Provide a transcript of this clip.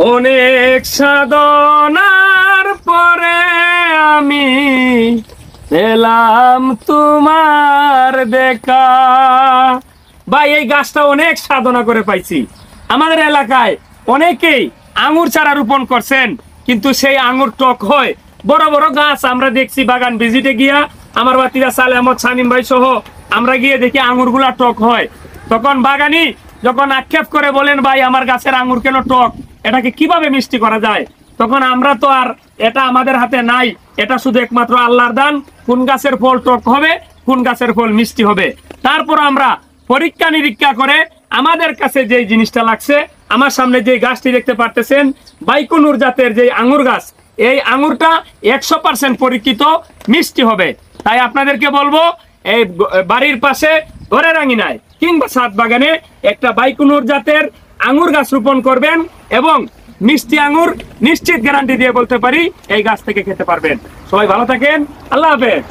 অনেক সাধনার পরে আমি পেলাম তোমার দেখা। ভাই এই গাছটা অনেক সাধনা করে পাইছি। আমাদের এলাকায় অনেকেই আঙ্গুর চারা রোপণ করছেন, কিন্তু সেই আঙ্গুর টক হয়। বড় বড় গাছ আমরা দেখছি বাগান ভিজিটে গিয়া, আমার বাতিরা সালে আহমদ শামীম ভাই সহ আমরা গিয়ে দেখি আঙ্গুর গুলা টক হয়। তখন বাগানি যখন আক্ষেপ করে বলেন, ভাই আমার গাছের আঙ্গুর কেন টক, এটাকে কিভাবে মিষ্টি করা যায়? তখন আমরা তো আর এটা আমাদের হাতে নাই, এটা শুধু একমাত্র আল্লাহর দান। কোন গাছের ফল টক হবে, কোন গাছের ফল মিষ্টি হবে, তারপর আমরা পরীক্ষা নিরীক্ষা করে আমাদের কাছে যে জিনিসটা লাগছে, আমার সামনে যে গাছটি দেখতে পারতেছেন বাইকুনুর জাতের যে আঙ্গুর গাছ, এই আঙ্গুরটা 100% পরীক্ষিত মিষ্টি হবে। তাই আপনাদেরকে বলবো, এই বাড়ির পাশে ঘরের আঙিনায় কিংবা ছাদ বাগানে একটা বাইকুনুর জাতের আঙ্গুর গাছ রোপণ করবেন এবং মিষ্টি আঙ্গুর নিশ্চিত গ্যারান্টি দিয়ে বলতে পারি এই গাছ থেকে খেতে পারবেন। সবাই ভালো থাকেন, আল্লাহ হাফেজ।